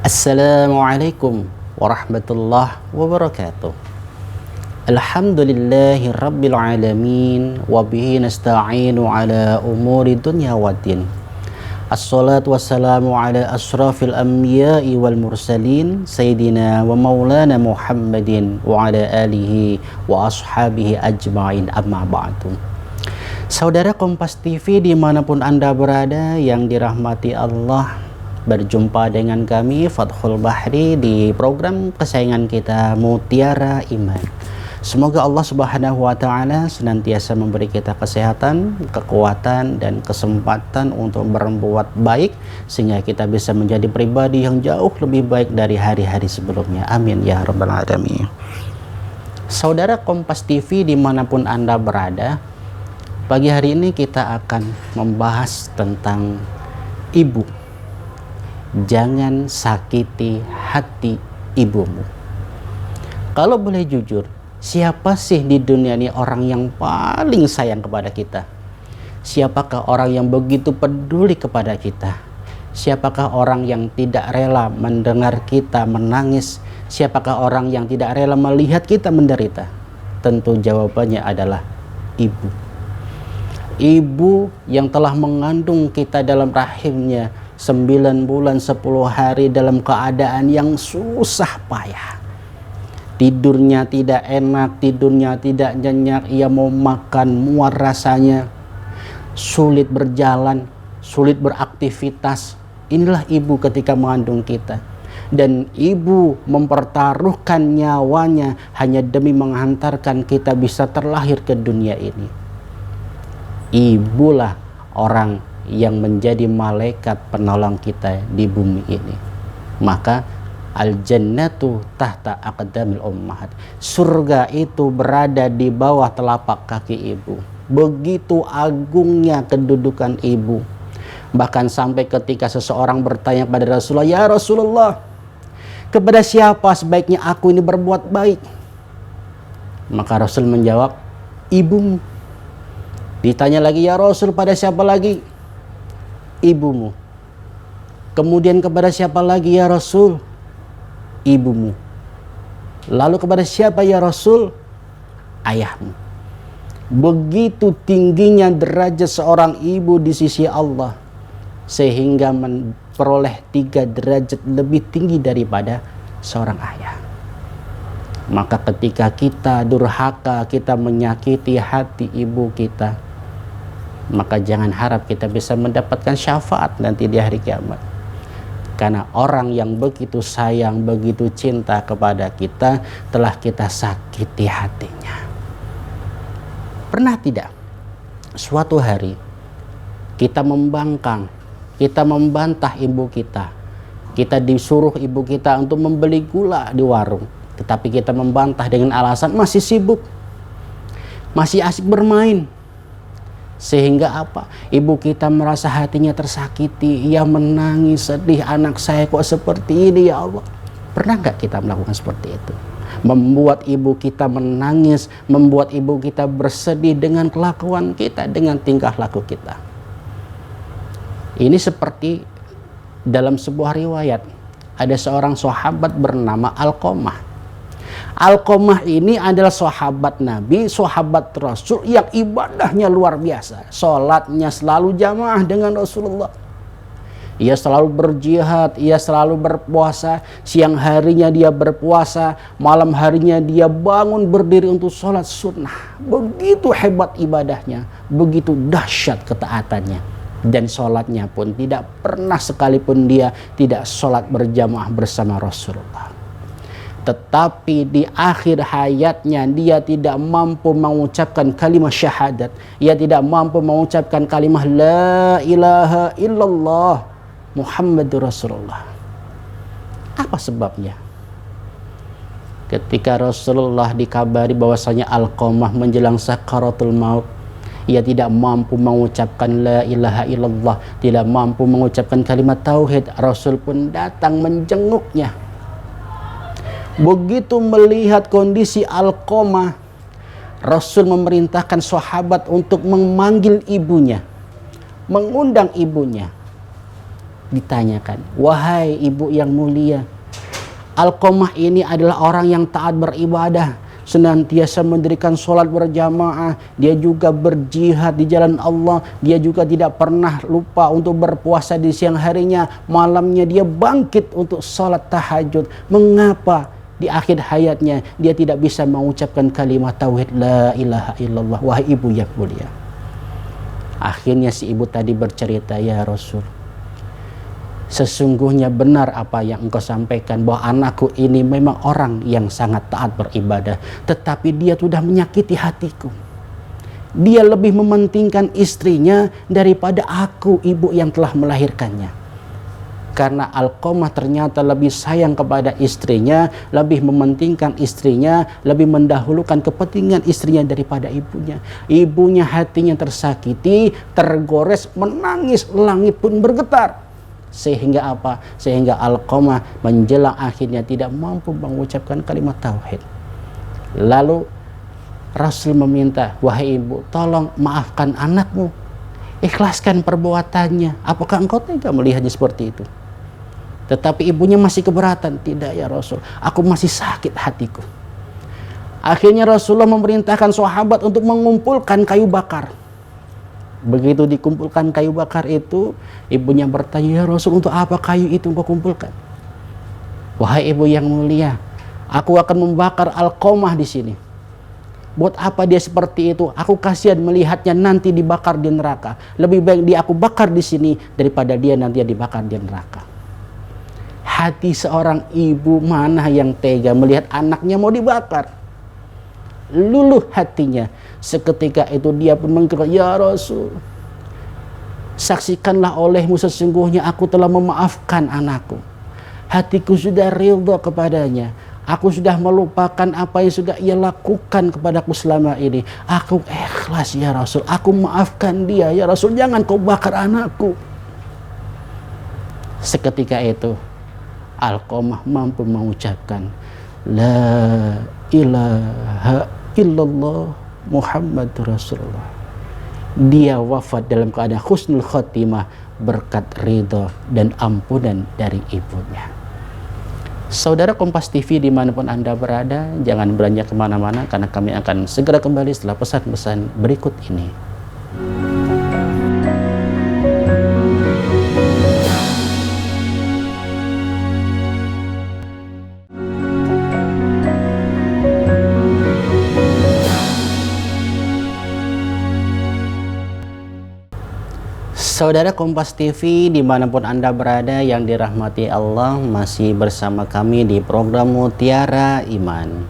Assalamualaikum warahmatullahi wabarakatuh. Alhamdulillahi rabbil alamin, wabihi nasta'inu ala umuri dunya waddin. Assalatu wassalamu ala asrafil anbiya'i wal mursalin, Sayyidina wa maulana Muhammadin wa ala alihi wa ashabihi ajma'in, amma ba'du. Saudara Kompas TV dimanapun Anda berada yang dirahmati Allah, berjumpa dengan kami Fathul Bahri di program kesayangan kita Mutiara Iman. Semoga Allah Subhanahu wa taala senantiasa memberi kita kesehatan, kekuatan dan kesempatan untuk berbuat baik sehingga kita bisa menjadi pribadi yang jauh lebih baik dari hari-hari sebelumnya. Amin ya rabbal alamin. Saudara Kompas TV dimanapun Anda berada, pagi hari ini kita akan membahas tentang ibu. Jangan sakiti hati ibumu. Kalau boleh jujur, siapa sih di dunia ini orang yang paling sayang kepada kita? Siapakah orang yang begitu peduli kepada kita? Siapakah orang yang tidak rela mendengar kita menangis? Siapakah orang yang tidak rela melihat kita menderita? Tentu jawabannya adalah ibu. Ibu yang telah mengandung kita dalam rahimnya 9 bulan 10 hari dalam keadaan yang susah payah. Tidurnya tidak enak, tidurnya tidak nyenyak, ia mau makan muar rasanya, sulit berjalan, sulit beraktivitas. Inilah ibu ketika mengandung kita. Dan ibu mempertaruhkan nyawanya hanya demi menghantarkan kita bisa terlahir ke dunia ini. Ibulah orang yang menjadi malaikat penolong kita di bumi ini. Maka al-jannatu tahta aqdamil ummahat. Surga itu berada di bawah telapak kaki ibu. Begitu agungnya kedudukan ibu. Bahkan sampai ketika seseorang bertanya pada Rasulullah, "Ya Rasulullah, kepada siapa sebaiknya aku ini berbuat baik?" Maka Rasul menjawab, "Ibumu." Ditanya lagi, "Ya Rasul, pada siapa lagi?" Ibumu. Kemudian kepada siapa lagi ya Rasul? Ibumu. Lalu kepada siapa ya Rasul? Ayahmu. Begitu tingginya derajat seorang ibu di sisi Allah, sehingga memperoleh 3 derajat lebih tinggi daripada seorang ayah. Maka ketika kita durhaka, kita menyakiti hati ibu kita, maka jangan harap kita bisa mendapatkan syafaat nanti di hari kiamat. Karena orang yang begitu sayang, begitu cinta kepada kita, telah kita sakiti hatinya. Pernah tidak suatu hari kita membangkang, kita membantah ibu kita, kita disuruh ibu kita untuk membeli gula di warung, tetapi kita membantah dengan alasan masih sibuk, masih asik bermain. Sehingga apa? Ibu kita merasa hatinya tersakiti, ia menangis, sedih, anak saya kok seperti ini ya Allah. Pernah nggak kita melakukan seperti itu? Membuat ibu kita menangis, membuat ibu kita bersedih dengan kelakuan kita, dengan tingkah laku kita. Ini seperti dalam sebuah riwayat, ada seorang sahabat bernama Alqamah. Alqamah ini adalah sahabat Nabi, sahabat Rasul yang ibadahnya luar biasa. Sholatnya selalu jamaah dengan Rasulullah. Ia selalu berjihad, ia selalu berpuasa. Siang harinya dia berpuasa, malam harinya dia bangun berdiri untuk sholat sunnah. Begitu hebat ibadahnya, begitu dahsyat ketaatannya. Dan sholatnya pun tidak pernah sekalipun dia tidak sholat berjamaah bersama Rasulullah. Tetapi di akhir hayatnya dia tidak mampu mengucapkan kalimat syahadat. Ia tidak mampu mengucapkan kalimat la ilaha illallah Muhammadur Rasulullah. Apa sebabnya? Ketika Rasulullah dikabari bahwasanya Alqamah menjelang sakaratul maut, ia tidak mampu mengucapkan la ilaha illallah, tidak mampu mengucapkan kalimat tauhid. Rasul pun datang menjenguknya. Begitu melihat kondisi Alqamah, Rasul memerintahkan sahabat untuk memanggil ibunya, mengundang ibunya. ditanyakan, wahai ibu yang mulia, Alqamah ini adalah orang yang taat beribadah, senantiasa mendirikan sholat berjamaah, dia juga berjihad di jalan Allah, dia juga tidak pernah lupa untuk berpuasa di siang harinya, malamnya dia bangkit untuk sholat tahajud. Mengapa di akhir hayatnya dia tidak bisa mengucapkan kalimat tauhid la ilaha illallah? Wahai ibu yang mulia. Akhirnya si ibu tadi bercerita, ya Rasul, sesungguhnya benar apa yang engkau sampaikan, bahwa anakku ini memang orang yang sangat taat beribadah, tetapi dia sudah menyakiti hatiku. Dia lebih mementingkan istrinya daripada aku, ibu yang telah melahirkannya. Karena Alqamah ternyata lebih sayang kepada istrinya, lebih mementingkan istrinya, lebih mendahulukan kepentingan istrinya daripada ibunya. Ibunya hatinya tersakiti, tergores, menangis, langit pun bergetar. Sehingga apa? Sehingga Alqamah menjelang akhirnya tidak mampu mengucapkan kalimat tauhid. Lalu Rasul meminta, wahai ibu, tolong maafkan anakmu, ikhlaskan perbuatannya. Apakah engkau tega melihatnya seperti itu? Tetapi ibunya masih keberatan. Tidak ya Rasul, aku masih sakit hatiku. Akhirnya Rasulullah memerintahkan sahabat untuk mengumpulkan kayu bakar. Begitu dikumpulkan kayu bakar itu, ibunya bertanya, ya Rasul, untuk apa kayu itu engkau kumpulkan? Wahai ibu yang mulia, aku akan membakar Alqamah di sini. Buat apa dia seperti itu? Aku kasihan melihatnya nanti dibakar di neraka. Lebih baik dia aku bakar di sini daripada dia nanti dibakar di neraka. Hati seorang ibu mana yang tega melihat anaknya mau dibakar? Luluh hatinya. Seketika itu dia pun mengkata, ya Rasul, saksikanlah olehmu sesungguhnya aku telah memaafkan anakku. Hatiku sudah ridha kepadanya. Aku sudah melupakan apa yang sudah ia lakukan kepadaku selama ini. Aku ikhlas ya Rasul. Aku maafkan dia ya Rasul. Jangan kau bakar anakku. Seketika itu Alqamah mampu mengucapkan la ilaha illallah Muhammad Rasulullah. Dia wafat dalam keadaan husnul khotimah berkat ridha dan ampunan dari ibunya. Saudara Kompas TV dimanapun Anda berada, jangan beranjak kemana-mana karena kami akan segera kembali setelah pesan-pesan berikut ini. Saudara Kompas TV dimanapun Anda berada yang dirahmati Allah, masih bersama kami di program Mutiara Iman.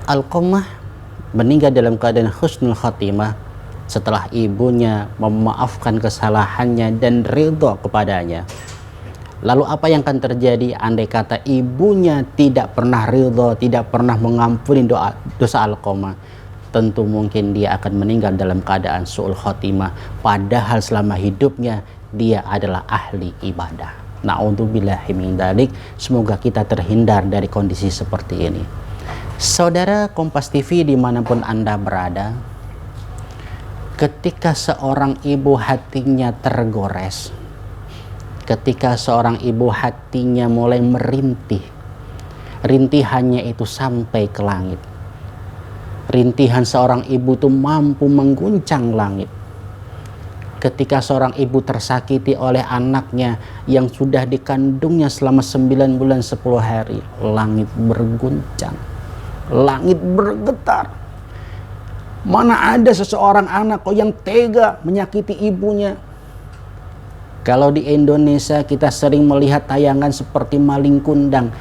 Alqamah meninggal dalam keadaan husnul khatimah setelah ibunya memaafkan kesalahannya dan ridha kepadanya. Lalu apa yang akan terjadi andai kata ibunya tidak pernah ridha, tidak pernah mengampuni dosa Alqamah? Tentu mungkin dia akan meninggal dalam keadaan su'ul khotimah, padahal selama hidupnya dia adalah ahli ibadah. Na'udzubillahi min dzalik. Semoga kita terhindar dari kondisi seperti ini. Saudara Kompas TV dimanapun Anda berada, ketika seorang ibu hatinya tergores, ketika seorang ibu hatinya mulai merintih, rintihannya itu sampai ke langit. Rintihan seorang ibu itu mampu mengguncang langit. Ketika seorang ibu tersakiti oleh anaknya yang sudah dikandungnya selama 9 bulan 10 hari, langit berguncang, langit bergetar. Mana ada seseorang anak kok yang tega menyakiti ibunya? Kalau di Indonesia kita sering melihat tayangan seperti Maling Kundang,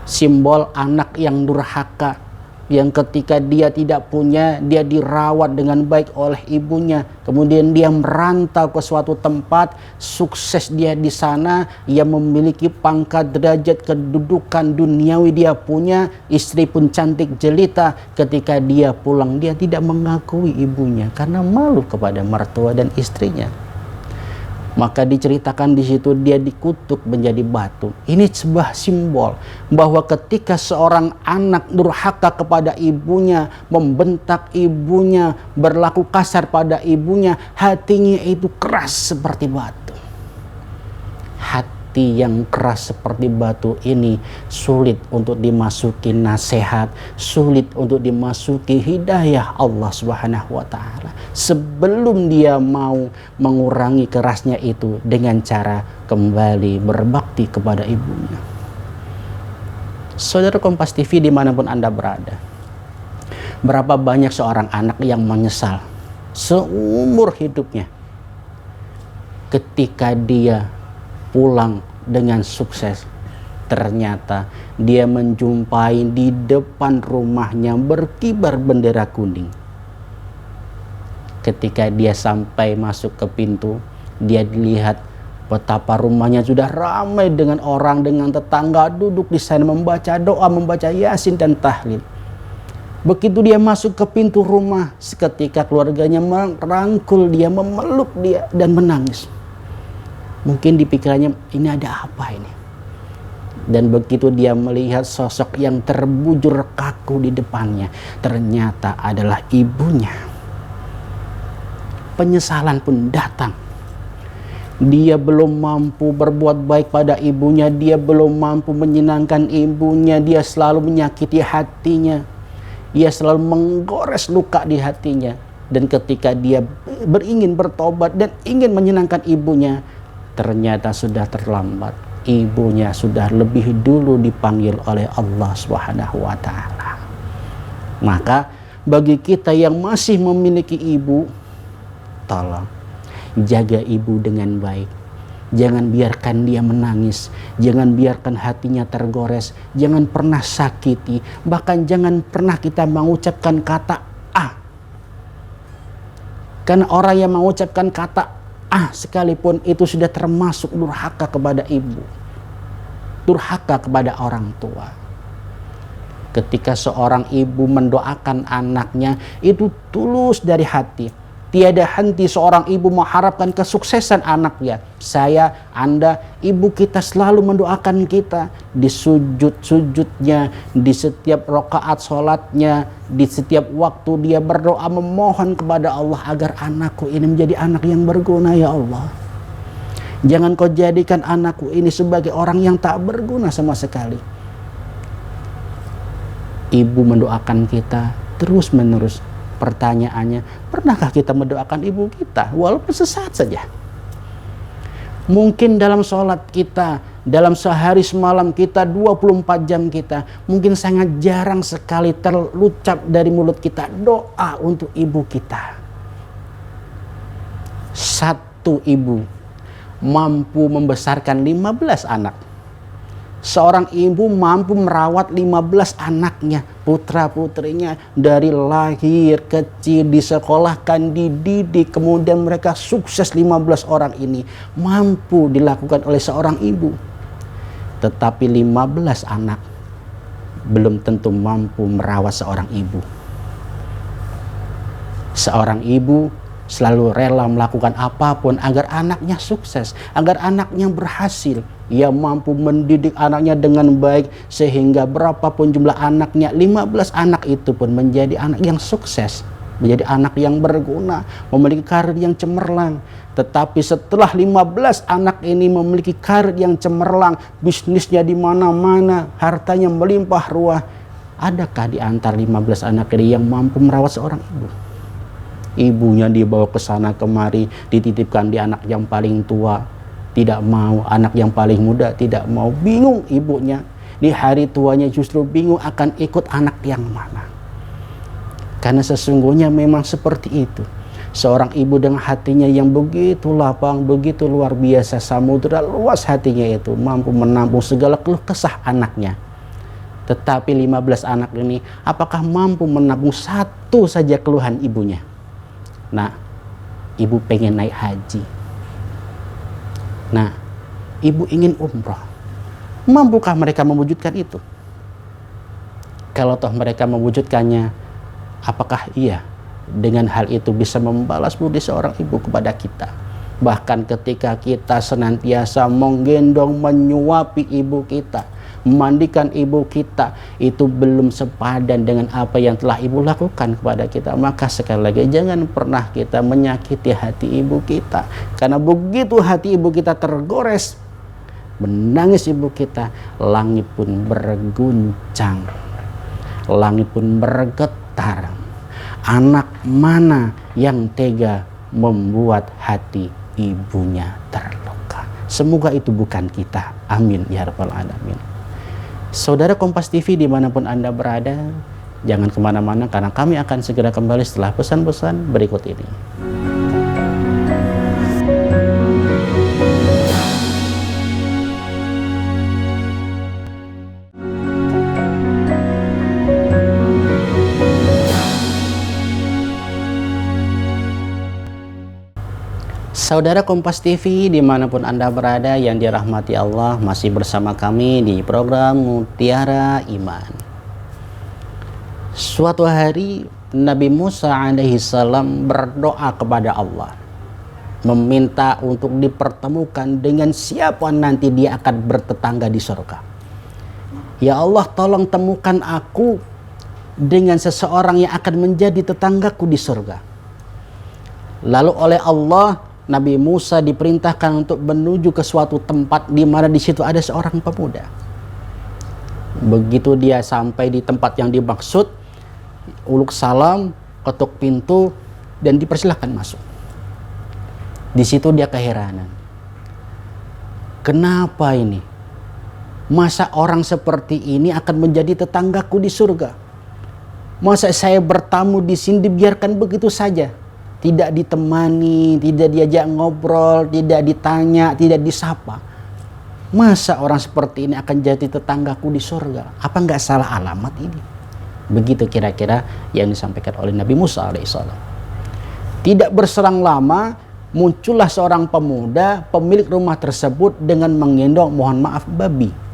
simbol anak yang durhaka, yang ketika dia tidak punya, dia dirawat dengan baik oleh ibunya, kemudian dia merantau ke suatu tempat, sukses dia di sana, ia memiliki pangkat, derajat, kedudukan duniawi dia punya, istri pun cantik jelita. Ketika dia pulang, dia tidak mengakui ibunya karena malu kepada mertua dan istrinya. Maka diceritakan di situ dia dikutuk menjadi batu. Ini sebuah simbol bahwa ketika seorang anak durhaka kepada ibunya, membentak ibunya, berlaku kasar pada ibunya, hatinya itu keras seperti batu. Hati yang keras seperti batu ini sulit untuk dimasuki nasihat, sulit untuk dimasuki hidayah Allah Subhanahu wa ta'ala. Sebelum dia mau mengurangi kerasnya itu dengan cara kembali berbakti kepada ibunya. Saudara Kompas TV dimanapun Anda berada, berapa banyak seorang anak yang menyesal seumur hidupnya ketika dia pulang dengan sukses, ternyata dia menjumpai di depan rumahnya berkibar bendera kuning. Ketika dia sampai masuk ke pintu, dia dilihat betapa rumahnya sudah ramai dengan orang, dengan tetangga duduk di sana membaca doa, membaca yasin dan tahlil. Begitu dia masuk ke pintu rumah, seketika keluarganya merangkul dia, memeluk dia dan menangis. Mungkin di pikirannya, ini ada apa ini? Dan begitu dia melihat sosok yang terbujur kaku di depannya, ternyata adalah ibunya. Penyesalan pun datang. Dia belum mampu berbuat baik pada ibunya, dia belum mampu menyenangkan ibunya, dia selalu menyakiti hatinya, dia selalu menggores luka di hatinya. Dan ketika dia beringin bertobat dan ingin menyenangkan ibunya, ternyata sudah terlambat. Ibunya sudah lebih dulu dipanggil oleh Allah Subhanahu wa ta'ala. Maka bagi kita yang masih memiliki ibu, tolong jaga ibu dengan baik. Jangan biarkan dia menangis, jangan biarkan hatinya tergores, jangan pernah sakiti, bahkan jangan pernah kita mengucapkan kata ah. Karena orang yang mengucapkan kata ah sekalipun itu sudah termasuk durhaka kepada ibu, durhaka kepada orang tua. Ketika seorang ibu mendoakan anaknya, itu tulus dari hati. Tiada henti seorang ibu mengharapkan kesuksesan anaknya. Saya, Anda, ibu kita selalu mendoakan kita di sujud-sujudnya, di setiap rakaat sholatnya, di setiap waktu dia berdoa memohon kepada Allah agar anakku ini menjadi anak yang berguna, ya Allah. Jangan kau jadikan anakku ini sebagai orang yang tak berguna sama sekali. Ibu mendoakan kita terus menerus. Pertanyaannya, pernahkah kita mendoakan ibu kita walaupun sesaat saja? Mungkin dalam sholat kita, dalam sehari semalam kita, 24 jam kita, mungkin sangat jarang sekali terucap dari mulut kita doa untuk ibu kita. Satu ibu mampu membesarkan 15 anak. Seorang ibu mampu merawat 15 anaknya, putra-putrinya, dari lahir kecil, disekolahkan, dididik, kemudian mereka sukses. 15 orang ini mampu dilakukan oleh seorang ibu. Tetapi 15 anak belum tentu mampu merawat seorang ibu. Seorang ibu selalu rela melakukan apapun agar anaknya sukses, agar anaknya berhasil. Ia mampu mendidik anaknya dengan baik sehingga berapapun jumlah anaknya, 15 anak itu pun menjadi anak yang sukses, menjadi anak yang berguna, memiliki karir yang cemerlang. Tetapi setelah 15 anak ini memiliki karir yang cemerlang, bisnisnya di mana-mana, hartanya melimpah ruah, adakah di antara 15 anak ini yang mampu merawat seorang ibu? Ibunya dibawa ke sana kemari, dititipkan di anak yang paling tua, tidak mau. Anak yang paling muda tidak mau. Bingung ibunya. Di hari tuanya justru bingung akan ikut anak yang mana. Karena sesungguhnya memang seperti itu. Seorang ibu dengan hatinya yang begitu lapang, begitu luar biasa, samudera luas hatinya itu, mampu menampung segala keluh kesah anaknya. Tetapi 15 anak ini, apakah mampu menampung satu saja keluhan ibunya? Nah, ibu pengen naik haji. Nah, ibu ingin umroh. Mampukah mereka mewujudkan itu? Kalau toh mereka mewujudkannya, apakah iya dengan hal itu bisa membalas budi seorang ibu kepada kita? Bahkan ketika kita senantiasa menggendong, menyuapi ibu kita, memandikan ibu kita, itu belum sepadan dengan apa yang telah ibu lakukan kepada kita. Maka sekali lagi, jangan pernah kita menyakiti hati ibu kita. Karena begitu hati ibu kita tergores, menangis ibu kita, langit pun berguncang, langit pun bergetar. Anak mana yang tega membuat hati ibunya terluka? Semoga itu bukan kita. Amin ya rabbal alamin. Saudara Kompas TV dimanapun Anda berada, jangan kemana-mana karena kami akan segera kembali setelah pesan-pesan berikut ini. Saudara Kompas TV dimanapun Anda berada yang dirahmati Allah, masih bersama kami di program Mutiara Iman. Suatu hari Nabi Musa alaihissalam berdoa kepada Allah, meminta untuk dipertemukan dengan siapa nanti dia akan bertetangga di surga. Ya Allah, tolong temukan aku dengan seseorang yang akan menjadi tetanggaku di surga. Lalu oleh Allah, Nabi Musa diperintahkan untuk menuju ke suatu tempat di mana di situ ada seorang pemuda. Begitu dia sampai di tempat yang dimaksud, uluk salam, ketuk pintu, dan dipersilahkan masuk. Di situ dia keheranan. Kenapa ini? Masa orang seperti ini akan menjadi tetanggaku di surga? Masa saya bertamu di sini dibiarkan begitu saja? Tidak ditemani, tidak diajak ngobrol, tidak ditanya, tidak disapa. Masa orang seperti ini akan jadi tetanggaku di surga? Apa nggak salah alamat ini? Begitu kira-kira yang disampaikan oleh Nabi Musa alaihissalam. Tidak berselang lama, muncullah seorang pemuda, pemilik rumah tersebut dengan menggendong, mohon maaf, babi.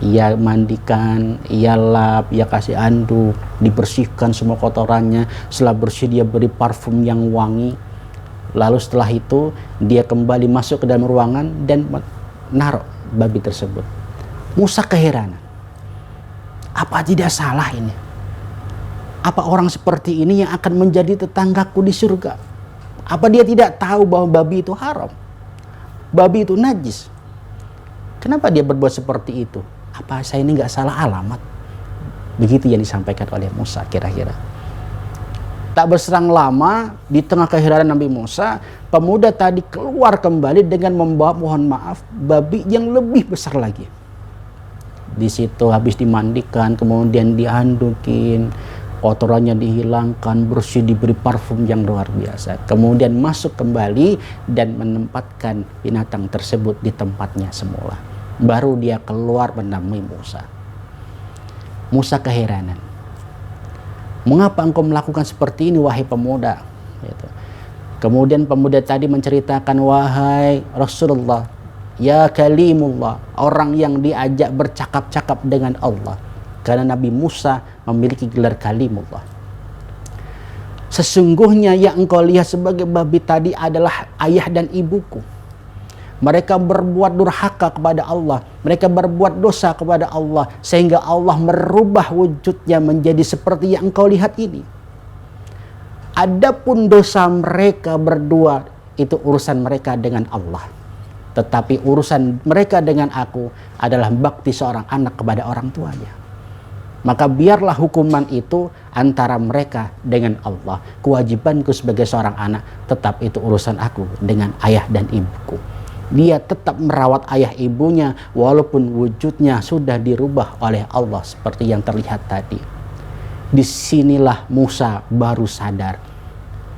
Ia mandikan, ia lap, ia kasih anduk, dibersihkan semua kotorannya. Setelah bersih dia beri parfum yang wangi. Lalu setelah itu dia kembali masuk ke dalam ruangan dan menaruh babi tersebut. Musa keheranan. Apa tidak salah ini? Apa orang seperti ini yang akan menjadi tetanggaku di surga? Apa dia tidak tahu bahwa babi itu haram? Babi itu najis. Kenapa dia berbuat seperti itu? Apa saya ini nggak salah alamat? Begitu yang disampaikan oleh Musa kira-kira. Tak berserang lama, di tengah keheranan Nabi Musa, pemuda tadi keluar kembali dengan membawa, mohon maaf, babi yang lebih besar lagi. Di situ habis dimandikan, kemudian diandukin, kotorannya dihilangkan, bersih, diberi parfum yang luar biasa. Kemudian masuk kembali dan menempatkan binatang tersebut di tempatnya semula. Baru dia keluar menemui Musa. Musa keheranan. Mengapa engkau melakukan seperti ini wahai pemuda? Gitu. Kemudian pemuda tadi menceritakan, wahai Rasulullah, ya kalimullah, orang yang diajak bercakap-cakap dengan Allah. Karena Nabi Musa memiliki gelar kalimullah. Sesungguhnya yang engkau lihat sebagai babi tadi adalah ayah dan ibuku. Mereka berbuat durhaka kepada Allah. Mereka berbuat dosa kepada Allah. Sehingga Allah merubah wujudnya menjadi seperti yang engkau lihat ini. Adapun dosa mereka berdua, itu urusan mereka dengan Allah. Tetapi urusan mereka dengan aku adalah bakti seorang anak kepada orang tuanya. Maka biarlah hukuman itu antara mereka dengan Allah. Kewajibanku sebagai seorang anak, tetap itu urusan aku dengan ayah dan ibuku. Dia tetap merawat ayah ibunya walaupun wujudnya sudah dirubah oleh Allah seperti yang terlihat tadi. Disinilah Musa baru sadar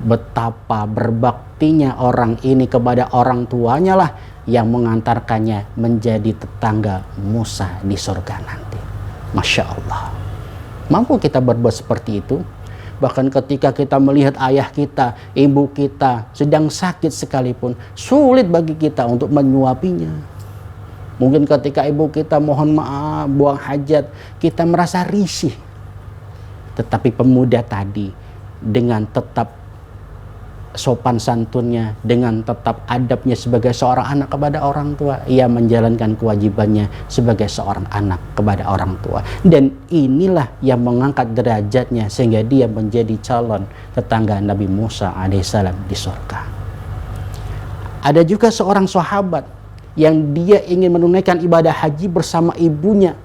betapa berbaktinya orang ini kepada orang tuanya lah yang mengantarkannya menjadi tetangga Musa di surga nanti. Masya Allah. Mampu kita berbuat seperti itu? Bahkan ketika kita melihat ayah kita, ibu kita sedang sakit sekalipun, sulit bagi kita untuk menyuapinya. Mungkin ketika ibu kita mohon maaf, buang hajat, kita merasa risih. Tetapi pemuda tadi dengan tetap sopan santunnya, dengan tetap adabnya sebagai seorang anak kepada orang tua, ia menjalankan kewajibannya sebagai seorang anak kepada orang tua. Dan inilah yang mengangkat derajatnya sehingga dia menjadi calon tetangga Nabi Musa alaihissalam di surga. Ada juga seorang sahabat yang dia ingin menunaikan ibadah haji bersama ibunya,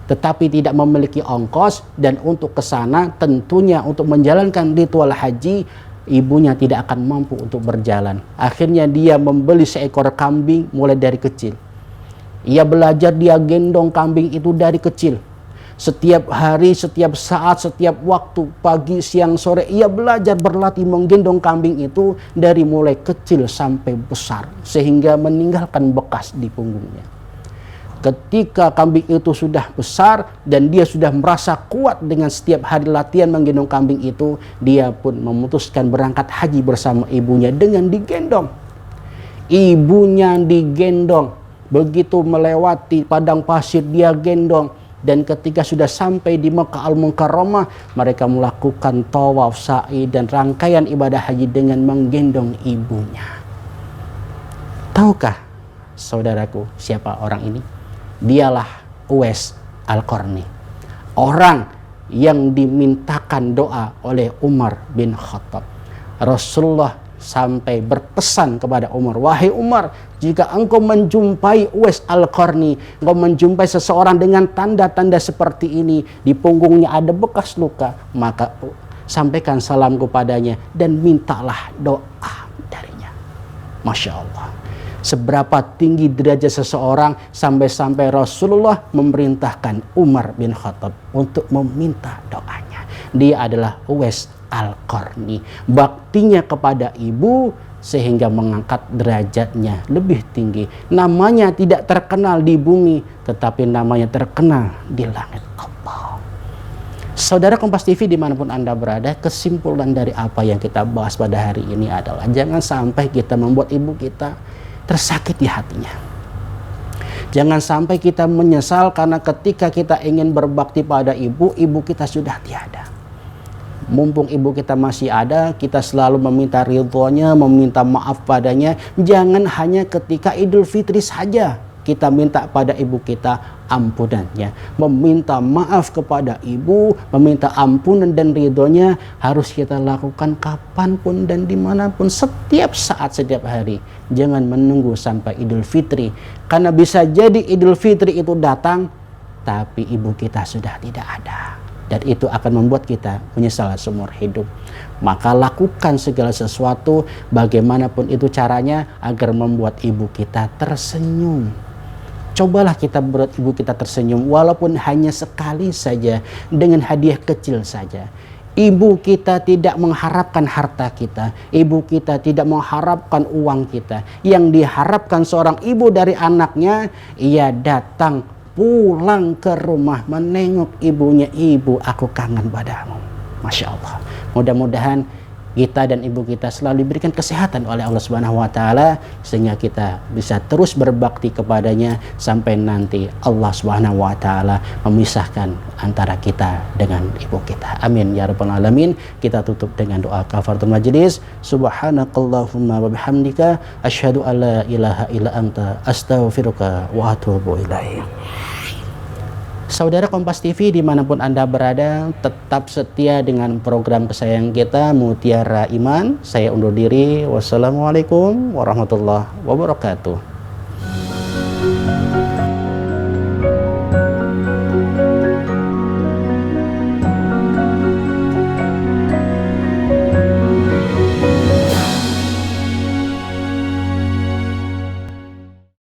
tetapi tidak memiliki ongkos, dan untuk ke sana tentunya untuk menjalankan ritual haji ibunya tidak akan mampu untuk berjalan. Akhirnya dia membeli seekor kambing mulai dari kecil. Ia belajar, dia gendong kambing itu dari kecil. Setiap hari, setiap saat, setiap waktu, pagi, siang, sore, ia belajar berlatih menggendong kambing itu dari mulai kecil sampai besar, sehingga meninggalkan bekas di punggungnya. Ketika kambing itu sudah besar dan dia sudah merasa kuat dengan setiap hari latihan menggendong kambing itu, dia pun memutuskan berangkat haji bersama ibunya dengan digendong. Ibunya digendong, begitu melewati padang pasir dia gendong. Dan ketika sudah sampai di Mekah Al-Mukarramah, mereka melakukan tawaf, sa'i, dan rangkaian ibadah haji dengan menggendong ibunya. Tahukah saudaraku siapa orang ini? Dialah Uwais Al-Qarni, orang yang dimintakan doa oleh Umar bin Khattab. Rasulullah sampai berpesan kepada Umar, wahai Umar, jika engkau menjumpai Uwais Al-Qarni, engkau menjumpai seseorang dengan tanda-tanda seperti ini, di punggungnya ada bekas luka, maka sampaikan salamku padanya dan mintalah doa darinya. Masya Allah, seberapa tinggi derajat seseorang sampai-sampai Rasulullah memerintahkan Umar bin Khattab untuk meminta doanya. Dia adalah Uwais Al-Qarni, baktinya kepada ibu sehingga mengangkat derajatnya lebih tinggi. Namanya tidak terkenal di bumi, tetapi namanya terkenal di langit Allah. Saudara Kompas TV dimanapun Anda berada, kesimpulan dari apa yang kita bahas pada hari ini adalah jangan sampai kita membuat ibu kita tersakiti hatinya. Jangan sampai kita menyesal karena ketika kita ingin berbakti pada ibu, ibu kita sudah tiada. Mumpung ibu kita masih ada, kita selalu meminta ridhonya, meminta maaf padanya. Jangan hanya ketika Idul Fitri saja kita minta pada ibu kita ampunannya. Meminta maaf kepada ibu, meminta ampunan dan ridhonya harus kita lakukan kapanpun dan dimanapun, setiap saat, setiap hari. Jangan menunggu sampai Idul Fitri, karena bisa jadi Idul Fitri itu datang tapi ibu kita sudah tidak ada, dan itu akan membuat kita menyesal seumur hidup. Maka lakukan segala sesuatu bagaimanapun itu caranya agar membuat ibu kita tersenyum. Cobalah kita buat ibu kita tersenyum, walaupun hanya sekali saja, dengan hadiah kecil saja. Ibu kita tidak mengharapkan harta kita, ibu kita tidak mengharapkan uang kita. Yang diharapkan seorang ibu dari anaknya, ia datang pulang ke rumah menengok ibunya, ibu aku kangen padamu. Masya Allah. Mudah-mudahan kita dan ibu kita selalu diberikan kesehatan oleh Allah Subhanahu wa taala sehingga kita bisa terus berbakti kepadanya sampai nanti Allah Subhanahu wa taala memisahkan antara kita dengan ibu kita. Amin ya rabbal alamin. Kita tutup dengan doa kafaratul majlis. Subhanakallahumma wa bihamdika asyhadu an la ilaha illa anta astaghfiruka wa atubu ilaik. Saudara Kompas TV dimanapun Anda berada, tetap setia dengan program kesayangan kita Mutiara Iman. Saya undur diri. Wassalamualaikum warahmatullahi wabarakatuh.